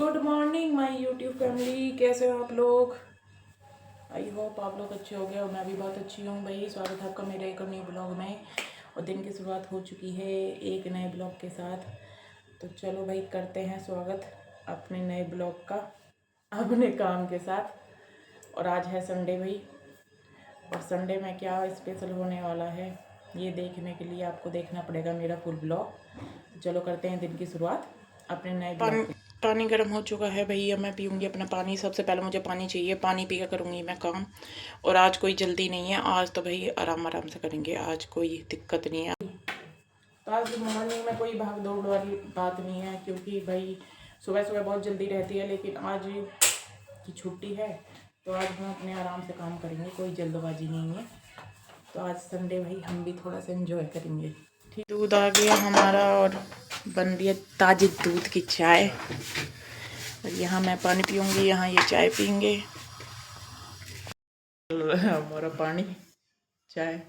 Good morning my YouTube family, कैसे हो आप लोग। आई होप आप लोग अच्छे हो गए और मैं भी बहुत अच्छी हूँ। भाई स्वागत है आपका मेरे एक न्यू ब्लॉग में। और दिन की शुरुआत हो चुकी है एक नए ब्लॉग के साथ। तो चलो भाई करते हैं स्वागत अपने नए ब्लॉग का अपने काम के साथ। और आज है संडे भाई, और संडे में क्या स्पेशल होने वाला है ये देखने के लिए आपको देखना पड़ेगा मेरा फुल ब्लॉग। चलो करते हैं दिन की शुरुआत अपने नए ब्लॉग। पानी गर्म हो चुका है भैया, मैं पीऊँगी अपना पानी। सबसे पहले मुझे पानी चाहिए, पानी पी कर करूँगी मैं काम। और आज कोई जल्दी नहीं है, आज तो भाई आराम आराम से करेंगे, आज कोई दिक्कत नहीं है। तो आज मॉर्निंग में कोई भाग दौड़ वाली बात नहीं है, क्योंकि भाई सुबह सुबह बहुत जल्दी रहती है, लेकिन आज की छुट्टी है तो आज हम अपने आराम से काम करेंगे, कोई जल्दबाजी नहीं है। तो आज संडे भाई हम भी थोड़ा सा एंजॉय करेंगे। ठीक, दूध आ गया हमारा और बन रही है ताज़ी दूध की चाय। और यहाँ मैं पानी पीऊँगी, यहाँ ये चाय पीएंगे। हमारा पानी चाय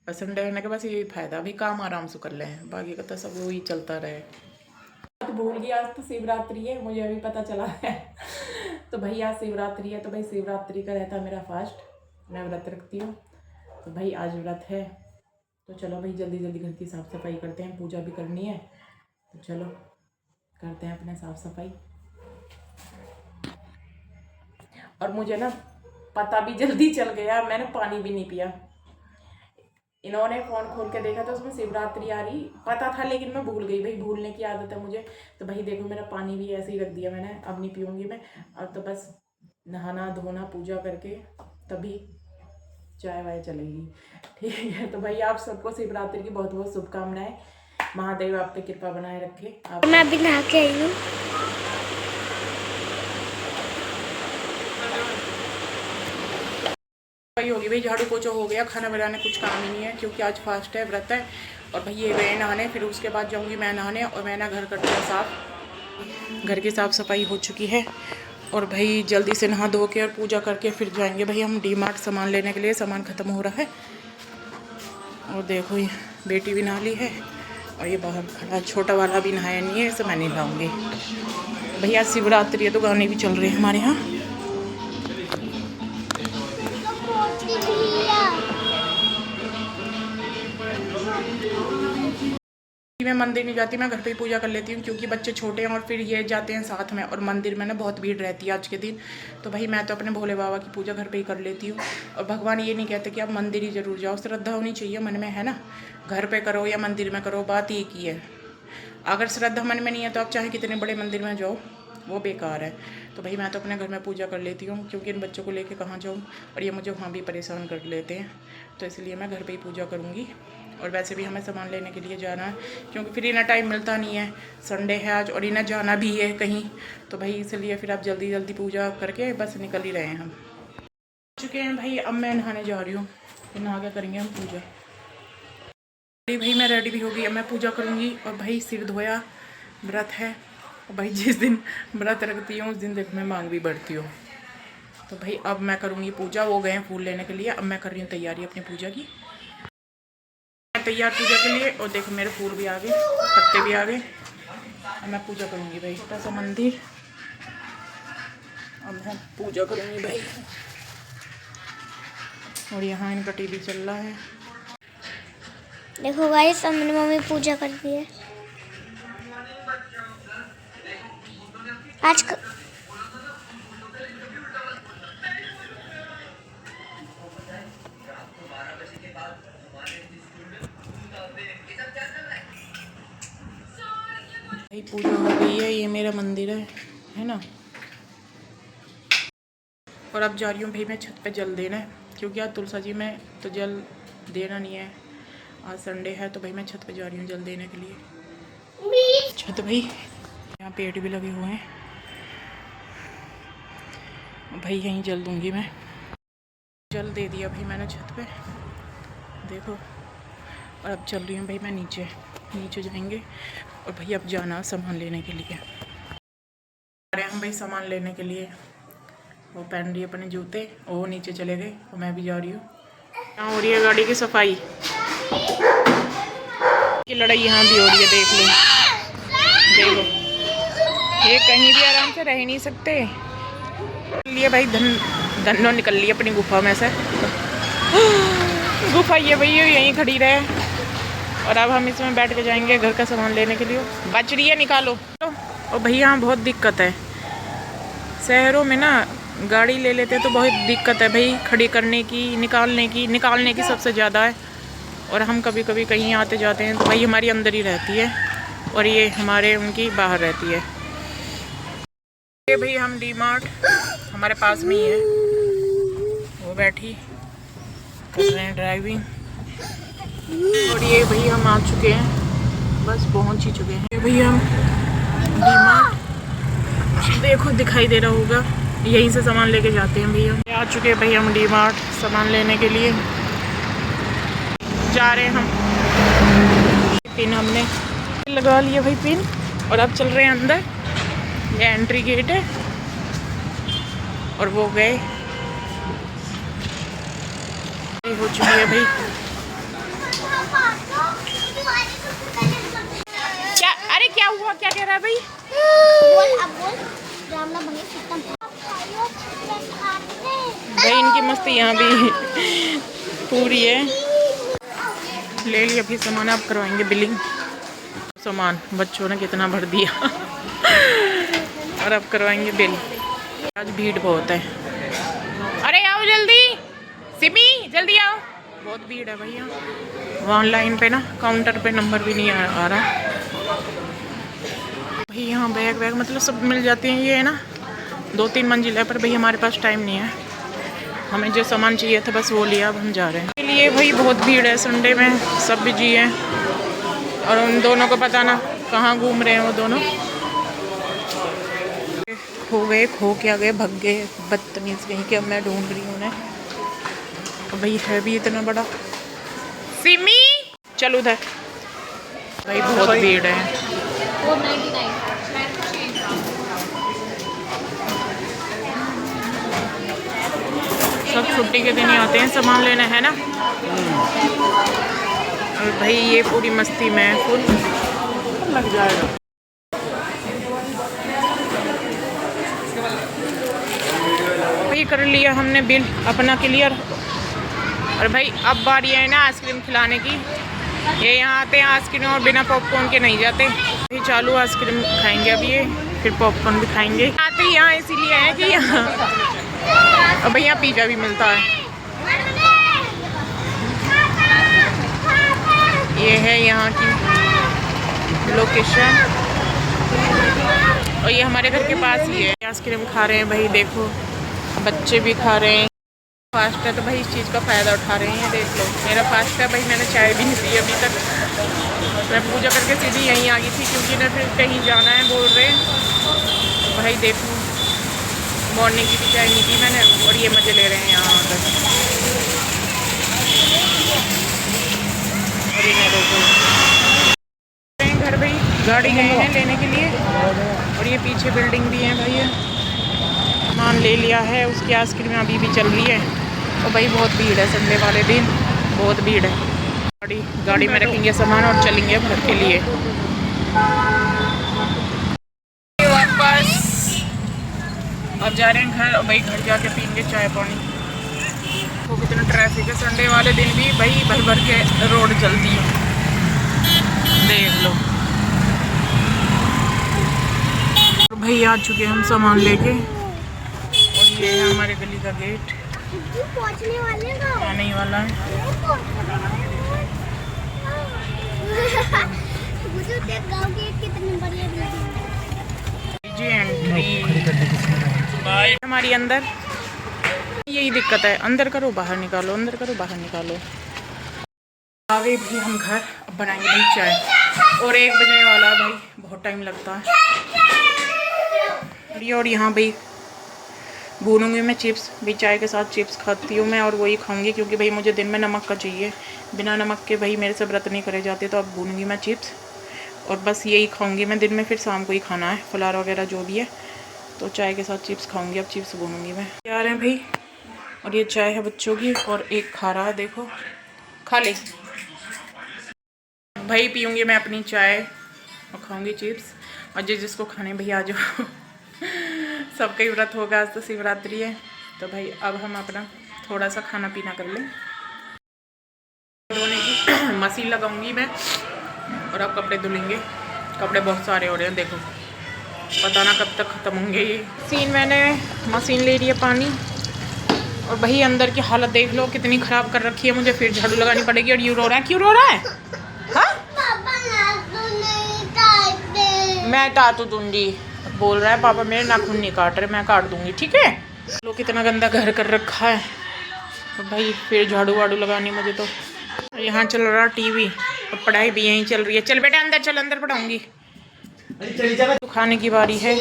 पसंद है, बस ये फ़ायदा भी काम आराम से कर लें, बाकी का तो सब वही चलता रहे। तो भूल गई, आज तो शिवरात्रि है, मुझे अभी पता चला है। तो भाई आज शिवरात्रि है, तो भाई शिवरात्रि का रहता है मेरा फास्ट, मैं व्रत रखती हूँ। तो भाई आज व्रत है, तो चलो भाई जल्दी जल्दी घर की साफ़ सफाई करते हैं, पूजा भी करनी है। तो चलो करते हैं अपने साफ़ सफाई। और मुझे ना पता भी जल्दी चल गया, मैंने पानी भी नहीं पिया। इन्होंने फ़ोन खोल के देखा तो उसमें शिवरात्रि आ रही पता था, लेकिन मैं भूल गई, भाई भूलने की आदत है मुझे। तो भाई देखो मेरा पानी भी ऐसे ही रख दिया मैंने, अब नहीं पीऊँगी मैं। अब तो बस नहाना धोना पूजा करके तभी चाय वाय चलेगी। ठीक है, तो भाई आप सबको शिवरात्रि की बहुत बहुत शुभकामनाएं। महादेव आप पे कृपा बनाए रखे। आप मैं अभी नहा के आई हूँ। भाई होगी भाई, झाड़ू पोछा हो गया, खाना बनाने कुछ काम ही नहीं है, क्योंकि आज फास्ट है, व्रत है। और भाई ये गए नहाने, फिर उसके बाद जाऊंगी मैं नहाने। और मैं ना घर करती हूँ साफ़, घर की साफ़ सफाई हो चुकी है। और भाई जल्दी से नहा धो के और पूजा करके फिर जाएंगे भाई हम डी-मार्ट सामान लेने के लिए, सामान ख़त्म हो रहा है। और देखो ये बेटी भी नहा ली है, और ये बाहर खड़ा छोटा वाला भी नहाया नहीं है, इसे मैं नहीं लाऊंगी। भैया शिवरात्रि है तो गाने भी चल रहे हैं हमारे यहाँ। मैं मंदिर नहीं जाती, मैं घर पे ही पूजा कर लेती हूँ, क्योंकि बच्चे छोटे हैं और फिर ये जाते हैं साथ में, और मंदिर में ना बहुत भीड़ रहती है आज के दिन। तो भाई मैं तो अपने भोले बाबा की पूजा घर पे ही कर लेती हूँ। और भगवान ये नहीं कहते कि आप मंदिर ही ज़रूर जाओ, श्रद्धा होनी चाहिए मन में, है ना। घर पे करो या मंदिर में करो, बात एक ही है। अगर श्रद्धा मन में नहीं है तो आप चाहे कितने बड़े मंदिर में जाओ, वो बेकार है। तो भाई मैं तो अपने घर में पूजा कर लेती हूँ, क्योंकि इन बच्चों को लेके कहाँ जाऊँ, और ये मुझे वहाँ भी परेशान कर लेते हैं। तो इसलिए मैं घर पे ही पूजा करूँगी। और वैसे भी हमें सामान लेने के लिए जाना है, क्योंकि फिर इन्हें टाइम मिलता नहीं है, संडे है आज और इन्हें जाना भी है कहीं। तो भाई इसलिए फिर आप जल्दी जल्दी पूजा करके बस निकल ही रहे हैं हम। चुके हैं भाई, अब मैं नहाने जा रही हूँ, फिर नहा के करेंगे हम पूजा। भाई मैं रेडी भी हो गई, अब मैं पूजा करूँगी। और भाई सिर धोया, व्रत है। और भाई जिस दिन व्रत रखती हूँ उस दिन देख मैं मांग भी बढ़ती हूँ। तो भाई अब मैं करूँगी पूजा, वो गए हैं फूल लेने के लिए, अब मैं कर रही हूँ तैयारी अपनी पूजा की। तैयार पूजा के लिए, और देखो मेरे फूल भी आ गए, पत्ते भी आ गए। अब मैं पूजा करूँगी भाई, छोटा सा मंदिर, अब मैं पूजा करूँगी भाई। और यहाँ इनका टीवी चल रहा है। देखो गाइस, अब मेरी मम्मी पूजा करती है। आज भाई पूजा हो गई है, ये मेरा मंदिर है ना। और अब जा रही हूँ भाई मैं छत पे जल देना है, क्योंकि आज तुलसा जी में तो जल देना नहीं है, आज संडे है। तो भाई मैं छत पे जा रही हूँ जल देने के लिए। छत भाई यहाँ पेड़ भी लगे हुए हैं, भाई यहीं जल दूँगी मैं। जल दे दिया भाई मैंने छत पे, देखो। और अब चल रही हूँ भाई मैं नीचे, नीचे जाएंगे। और भाई अब जाना सामान लेने के लिए, आ रहे हैं हम भाई सामान लेने के लिए। वो पहन रही है अपने जूते, वो नीचे चले गए, और मैं भी जा रही हूँ। यहाँ हो रही है गाड़ी की सफाई की लड़ाई, यहाँ भी हो रही है, देख लो देखो, ये कहीं भी आराम से रह ही नहीं सकते। लिए भाई धन्नो निकल ली अपनी गुफा में से। गुफा ये भैया यहीं खड़ी रहे और अब हम इसमें बैठ के जाएंगे घर का सामान लेने के लिए। बच रही है, निकालो। और भैया यहाँ बहुत दिक्कत है, शहरों में ना गाड़ी ले लेते तो बहुत दिक्कत है भाई, खड़ी करने की, निकालने की सबसे ज़्यादा है। और हम कभी कभी कहीं आते जाते हैं तो भाई हमारी अंदर ही रहती है और ये हमारे उनकी बाहर रहती है। ये भाई हम डी-मार्ट हमारे पास में ही है, वो बैठी कर रहे हैं ड्राइविंग। और ये भाई हम आ चुके हैं, बस पहुंच ही चुके हैं। ये भैया हम डी-मार्ट, देखो दिखाई दे रहा होगा, यहीं से सामान लेके जाते हैं भैया। आ चुके हैं भाई हम डी-मार्ट सामान लेने के लिए, जा रहे हैं हम। पिन हमने लगा लिया भाई पिन, और अब चल रहे हैं अंदर। ये एंट्री गेट है और वो गए हो चुकी है भाई। क्या, अरे क्या हुआ, क्या कह रहा है भाई? भाई इनकी मस्ती यहाँ भी पूरी है। ले लिया अभी सामान, आप करवाएंगे बिलिंग। सामान बच्चों ने कितना भर दिया और अब करवाएंगे बिल। आज भीड़ बहुत है, अरे आओ जल्दी, सिमी जल्दी आओ, बहुत भीड़ है भैया। ऑनलाइन पे ना काउंटर पे नंबर भी नहीं आ रहा भाई। यहाँ बैग मतलब सब मिल जाते हैं। ये है ना 2-3 मंजिल है, पर भाई हमारे पास टाइम नहीं है, हमें जो सामान चाहिए था बस वो लिया, अब हम जा रहे हैं। इसलिए भाई बहुत भीड़ है, संडे में सब बिजी हैं और उन दोनों को पता ना कहाँ घूम रहे हैं वो दोनों। खो गए, खो के आ गए, भग गए बदतमीज़ कहीं के। अब मैं ढूंढ रही हूँ उन्हें, भाई है भी इतना बड़ा। सिमी चल उधर, भाई बहुत भीड़ है। सब छुट्टी के दिन ही आते हैं सामान लेना, है ना। और भाई ये पूरी मस्ती में फुल लग जाएगा। भाई कर लिया हमने बिल अपना क्लियर। और भाई अब बारी है ना आइसक्रीम खिलाने की। ये यहाँ आते हैं आइसक्रीम और बिना पॉपकॉर्न के नहीं जाते। भाई चालू आइसक्रीम खाएंगे अब ये, फिर पॉपकॉर्न भी खाएंगे। आते ही यहाँ इसीलिए है कि यहाँ अब भैया पिज़्ज़ा भी मिलता है। ये है यहाँ की लोकेशन और ये हमारे घर के पास ही है। आइसक्रीम खा रहे हैं भाई, देखो बच्चे भी खा रहे हैं। फास्ट है तो भाई इस चीज़ का फ़ायदा उठा रहे हैं। देख लो मेरा फास्ट है भाई, मैंने चाय भी नहीं पी अभी तक। मैं पूजा करके सीधी यहीं आ गई थी क्योंकि ना फिर कहीं जाना है बोल रहे हैं। भाई देखो मॉर्निंग की भी चाय नहीं पी मैंने और ये मज़े ले रहे हैं यहाँ आकर। और इन्हें देखो घर भाई गाड़ी गए हैं लेने के लिए और ये पीछे बिल्डिंग भी है भाई। सामान ले लिया है, उसकी आइसक्रीम अभी भी चल रही है। और भाई बहुत भीड़ है, संडे वाले दिन बहुत भीड़ है। गाड़ी में रखेंगे सामान और चलेंगे घर के लिए वापस। अब जा रहे हैं घर और भाई घर जाके पीएंगे चाय पानी। तो कितना ट्रैफिक है संडे वाले दिन भी भाई, भर भर के रोड चलती है, देख लो। और भाई आ चुके हम सामान लेके और ये है हमारे गली का गेट, आने ही वाला है। जी एंट्री हमारी अंदर, यही दिक्कत है, अंदर करो बाहर निकालो, अंदर करो बाहर निकालो। आ गए भाई हम घर, अब बनाएंगे भाई चाय और 1 बजने वाला भाई, बहुत टाइम लगता है। और यहाँ भाई भूनूंगी मैं चिप्स, भाई चाय के साथ चिप्स खाती हूँ मैं और वही खाऊंगी क्योंकि भाई मुझे दिन में नमक का चाहिए, बिना नमक के भाई मेरे से व्रत नहीं करे जाते। तो अब भूनूंगी मैं चिप्स और बस यही खाऊंगी मैं दिन में, फिर शाम को ही खाना है फलार वगैरह जो भी है। तो चाय के साथ चिप्स खाऊंगी, अब चिप्स भूनूंगी मैं। आ रहे हैं भाई और ये चाय है बच्चों की और एक खा रहा है, देखो खा ले भाई। पीऊँगी मैं अपनी चाय और खाऊँगी चिप्स। और जिसको खाने भैया आ जाओ। सबका ही व्रत होगा, आज तो शिवरात्रि है। तो भाई अब हम अपना थोड़ा सा खाना पीना कर लें। धोने की मशीन लगाऊंगी मैं और अब कपड़े धुलेंगे। कपड़े बहुत सारे हो रहे हैं, देखो पता ना कब तक ख़त्म होंगे ये। मशीन ले रही है पानी। और भाई अंदर की हालत देख लो कितनी ख़राब कर रखी है। मुझे फिर झाड़ू लगानी पड़ेगी। और यूँ रो रहा है, क्यों रो रहा है? हाँ? मैं टाटू दूंगी। बोल रहा है पापा मेरे नाखून नहीं काट रहे, मैं काट दूंगी, ठीक है। लो कितना गंदा घर कर रखा है। तो भाई फिर झाड़ू वाड़ू लगानी मुझे। तो यहाँ चल रहा टीवी और पढ़ाई भी यहीं चल रही है। चल बेटा अंदर चल, अंदर पढ़ाऊंगी। तो खाने की बारी है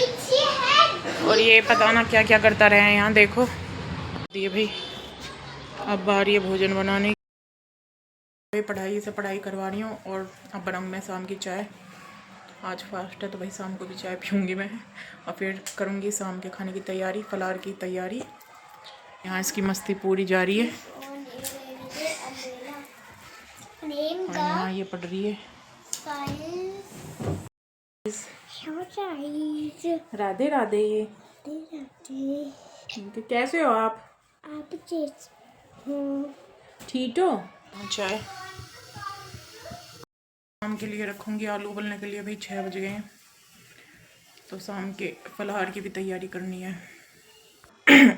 और ये पता ना क्या क्या करता रहे हैं यहाँ, देखो दिए भाई। अब बारी है भोजन बनाने की। पढ़ाई से पढ़ाई करवा रही हूँ और अब बनाऊँ मैं शाम की चाय। आज फास्ट है तो भाई शाम को भी चाय पीऊँगी मैं और फिर करूँगी शाम के खाने की तैयारी, फलार की तैयारी। यहाँ इसकी मस्ती पूरी जारी है। और यहाँ ये पढ़ रही है। राधे राधे। कैसे हो आप? ठीक हो? चाय शाम के लिए रखूँगी, आलू उबलने के लिए। भाई 6 बज गए हैं तो शाम के फलाहार की भी तैयारी करनी है।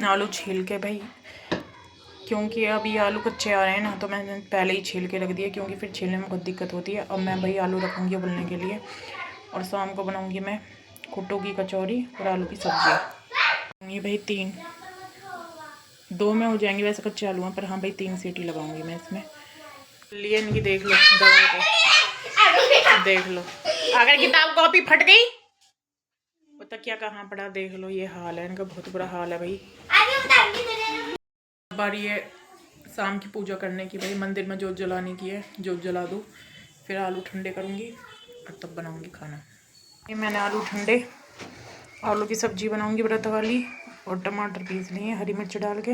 आलू छील के भाई, क्योंकि अब ये आलू कच्चे आ रहे हैं ना, तो मैंने पहले ही छील के रख दिया क्योंकि फिर छीलने में बहुत दिक्कत होती है। अब मैं भाई आलू रखूँगी उबलने के लिए और शाम को बनाऊँगी मैं कुट्टू की कचौरी और आलू की सब्ज़ी। ये भाई 2 में हो जाएंगे वैसे कच्चे आलू हैं, पर हाँ भाई 3 सीटी लगाऊंगी मैं इसमें। लिए इनकी देख लो दवा को, देख लो अगर किताब कॉपी फट गई वो तकिया कहाँ पड़ा, देख लो ये हाल है इनका, बहुत बुरा हाल है भाई। बारी है शाम की पूजा करने की भाई, मंदिर में जोत जलाने की है, जोत जला दूँ फिर आलू ठंडे करूँगी और तब बनाऊँगी खाना। ये मैंने आलू ठंडे, आलू की सब्जी बनाऊँगी व्रत वाली और टमाटर पीस लिए हरी मिर्च डाल के।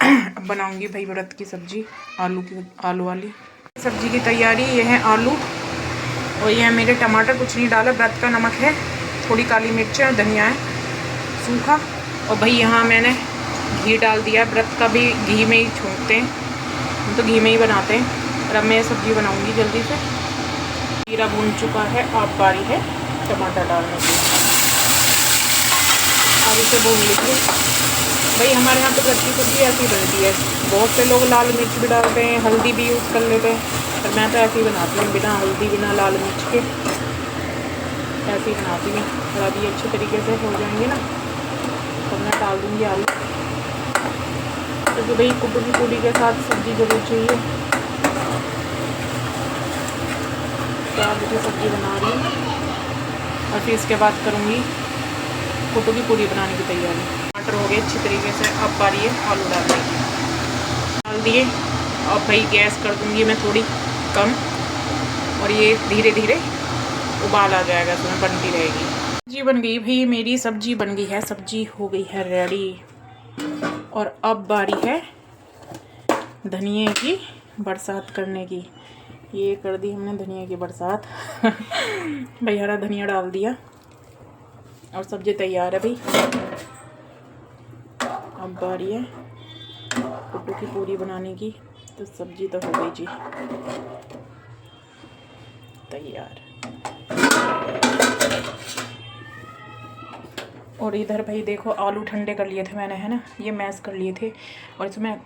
अब बनाऊँगी भाई व्रत की सब्जी, आलू वाली सब्जी की तैयारी। ये है आलू और ये है मेरे टमाटर, कुछ नहीं डाला, व्रत का नमक है, थोड़ी काली मिर्च है, धनिया है सूखा। और भाई यहाँ मैंने घी डाल दिया, व्रत का भी घी में ही छूटते हैं हम तो, घी में ही बनाते हैं। और अब मैं सब्जी बनाऊँगी जल्दी से। जीरा भून चुका है, अब बारी है टमाटर डालने की। अब इसे भून लीजिए भाई। हमारे यहाँ तो व्रत की सब्जी ऐसी बनती है, बहुत से लोग लाल मिर्च भी डालते हैं, हल्दी भी यूज़ कर लेते हैं, पर मैं तो ऐसे ही बनाती हूँ, बिना हल्दी बिना लाल मिर्च के ऐसे ही बनाती हूँ। और अभी अच्छे तरीके से हो जाएंगे ना तो मैं डाल दूँगी आलू, क्योंकि भाई कुट्टू की पूड़ी के साथ सब्ज़ी जरूर चाहिए। तो आलू की सब्ज़ी बना रही हूँ और फिर इसके बाद करूँगी कुट्टू की पूड़ी बनाने की तैयारी। टमाटर हो गए अच्छी तरीके से, अब बारी है आलू डालने की। डाल दिए, अब भाई गैस कर दूँगी मैं थोड़ी कम और ये धीरे धीरे उबाल आ जाएगा, तो मैं बनती रहेगी। सब्जी बन गई भाई, मेरी सब्जी बन गई है, सब्जी हो गई है रेडी। और अब बारी है धनिए की बरसात करने की। ये कर दी हमने धनिया की बरसात। भाई हरा धनिया डाल दिया और सब्जी तैयार है भाई। अब बारी है कुट्टू की पूरी बनाने की, तो सब्जी तो हो गई जी तैयार। और इधर भाई देखो आलू ठंडे कर लिए थे मैंने, है ना, ये मैश कर लिए थे और इसमें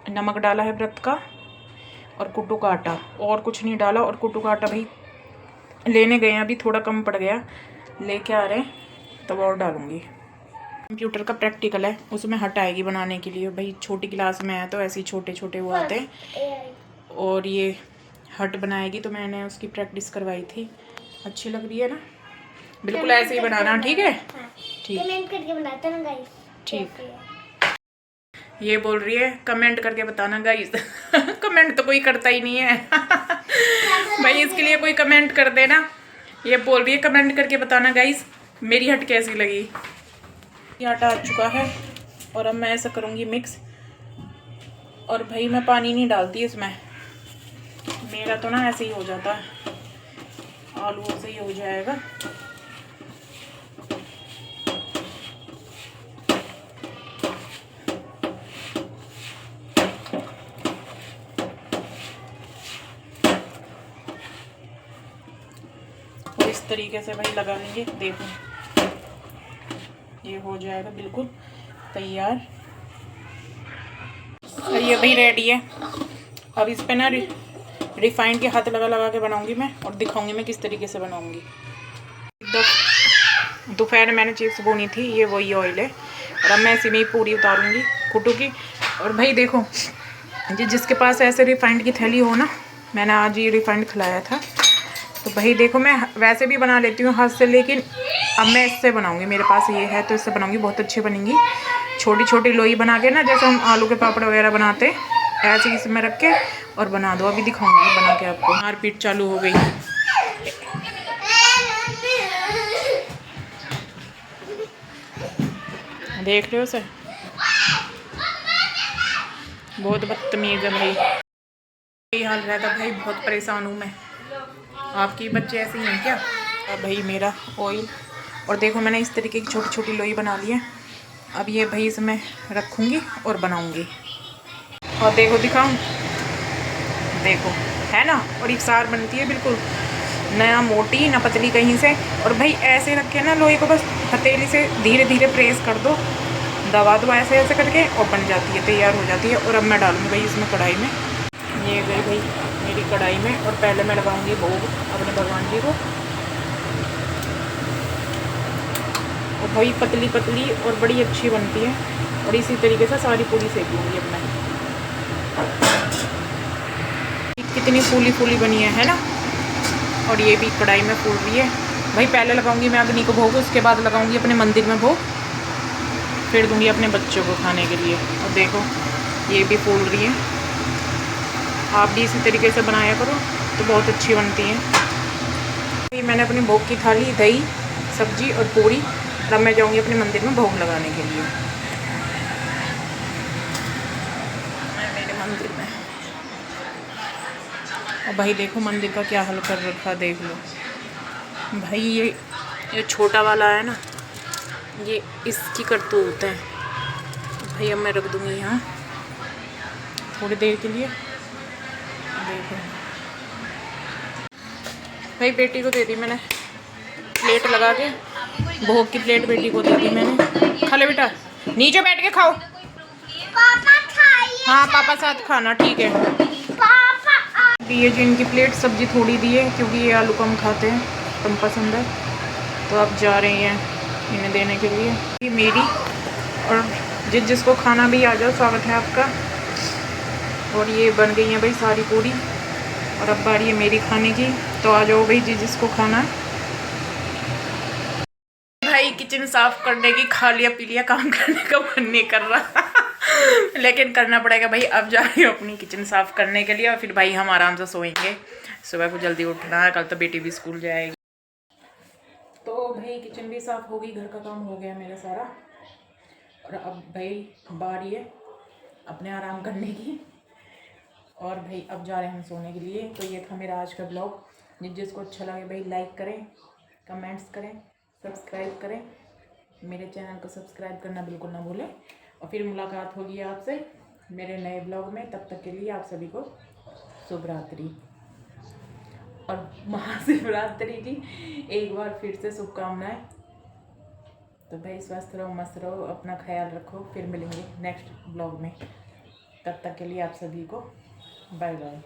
नमक डाला है व्रत का और कुट्टू का आटा, और कुछ नहीं डाला। और कुट्टू का आटा भाई लेने गए हैं, अभी थोड़ा कम पड़ गया, लेके आ रहे हैं तब और डालूँगी। कंप्यूटर का प्रैक्टिकल है, उसमें हट आएगी बनाने के लिए भाई। छोटी क्लास में है तो ऐसे ही छोटे छोटे वो आते हैं और ये हट बनाएगी, तो मैंने उसकी प्रैक्टिस करवाई थी। अच्छी लग रही है ना, बिल्कुल ऐसे ही बनाना, ठीक है? ठीक, कमेंट करके बताना गाइस। ठीक, ये बोल रही है कमेंट करके बताना गाइस। कमेंट तो कोई करता ही नहीं है। भाई इसके लिए कोई कमेंट कर देना। ये बोल रही है कमेंट करके बताना गाइस मेरी हट कैसी लगी। ये आटा आ चुका है और अब मैं ऐसा करूँगी मिक्स। और भाई मैं पानी नहीं डालती इसमें, मेरा तो ना ऐसे ही हो जाता है, आलू से ही हो जाएगा। तरीके से भाई लगा लेंगे। देखो ये हो जाएगा बिल्कुल तैयार और ये भाई रेडी है। अब इस पे ना रिफाइंड के हाथ लगा लगा के बनाऊंगी मैं और दिखाऊंगी मैं किस तरीके से बनाऊंगी। दोपहर में मैंने चिप्स भूनी थी, ये वही ऑयल है और अब मैं इसी में ही पूरी उतारूंगी कुटू की। और भाई देखो जिसके पास ऐसे रिफाइंड की थैली हो ना, मैंने आज ये रिफाइंड खिलाया था, तो भाई देखो मैं वैसे भी बना लेती हूँ हाथ से, लेकिन अब मैं इससे बनाऊंगी। मेरे पास ये है तो इससे बनाऊंगी, बहुत अच्छी बनेंगी। छोटी छोटी लोई बना के ना, जैसे हम आलू के पापड़ वगैरह बनाते ऐसे इसमें रख के और बना दो। अभी दिखाऊंगी बना के आपको। मारपीट चालू हो गई। देख रहे हो सर, बहुत बदतमीज है भाई। यही हाल रहता भाई, बहुत परेशान हूँ मैं। आपके बच्चे ऐसे ही हैं क्या? अब भाई मेरा ऑयल, और देखो मैंने इस तरीके की छोटी छोटी लोई बना ली है। अब ये भाई इसमें रखूँगी और बनाऊँगी। और देखो दिखाऊँ, देखो है ना, और इकसार बनती है बिल्कुल, ना मोटी ना पतली कहीं से। और भाई ऐसे रखे ना लोई को, बस हथेली से धीरे धीरे प्रेस कर दो, दबा दो ऐसे ऐसे करके और बन जाती है, तैयार हो जाती है। और अब मैं डालूँगी भाई इसमें कढ़ाई में। ये गई भाई मेरी कढ़ाई में, और पहले मैं लगाऊंगी भोग अपने भगवान जी को। और भाई पतली पतली और बड़ी अच्छी बनती है, और इसी तरीके से सारी पूरी सेक लूँगी अब मैं। कितनी फूली फूली बनी है ना। और ये भी कढ़ाई में फूल रही है भाई। पहले लगाऊंगी मैं अग्नि को भोग, उसके बाद लगाऊंगी अपने मंदिर में भोग, फिर दूंगी अपने बच्चों को खाने के लिए। और देखो ये भी फूल रही है। आप भी इसी तरीके से बनाया करो तो बहुत अच्छी बनती हैं। मैंने अपने भोग की थाली, दही, सब्जी और पूरी, अब मैं जाऊंगी अपने मंदिर में भोग लगाने के लिए। मैं मेरे मंदिर में, और भाई देखो मंदिर का क्या हाल कर रखा, देख लो भाई। ये छोटा वाला है ना, ये इसकी करतूत है भाई। अब मैं रख दूँगी यहाँ थोड़ी देर के लिए। देखो भाई बेटी को दे दी मैंने प्लेट लगा के, भोग की प्लेट बेटी को दे दी मैंने। खा ले बेटा, नीचे बैठ के खाओ। पापा खाइए। हाँ पापा साथ खाना, ठीक है। पापा ये जो इनकी प्लेट सब्जी थोड़ी दी है, क्योंकि ये आलू कम खाते हैं, कम पसंद है, तो अब जा रही हैं इन्हें देने के लिए। ये मेरी, और जिसको खाना भी आ जाओ, स्वागत है आपका। और ये बन गई है भाई सारी पूरी, और अब बारी है मेरी खाने की, तो आ जाओ भाई जिसको खाना। भाई किचन साफ करने की खा लिया पी लिया, काम करने का मन नहीं कर रहा लेकिन करना पड़ेगा भाई। अब जा रही हूँ अपनी किचन साफ करने के लिए, और फिर भाई हम आराम से सोएंगे। सुबह को जल्दी उठना है, कल तो बेटी भी स्कूल जाएगी। तो भाई किचन भी साफ हो गई, घर का काम हो गया मेरा सारा, और अब भाई बारी है अपने आराम करने की। और भाई अब जा रहे हैं हम सोने के लिए। तो ये था मेरा आज का ब्लॉग। जिसको अच्छा लगे भाई लाइक करें, कमेंट्स करें, सब्सक्राइब करें। मेरे चैनल को सब्सक्राइब करना बिल्कुल ना भूलें। और फिर मुलाकात होगी आपसे मेरे नए ब्लॉग में। तब तक के लिए आप सभी को शुभ रात्रि और महाशिवरात्रि की एक बार फिर से शुभकामनाएं। तो भाई स्वस्थ रहो, मस्त रहो, अपना ख्याल रखो। फिर मिलेंगे नेक्स्ट ब्लॉग में। तब तक के लिए आप सभी को बाय बाय।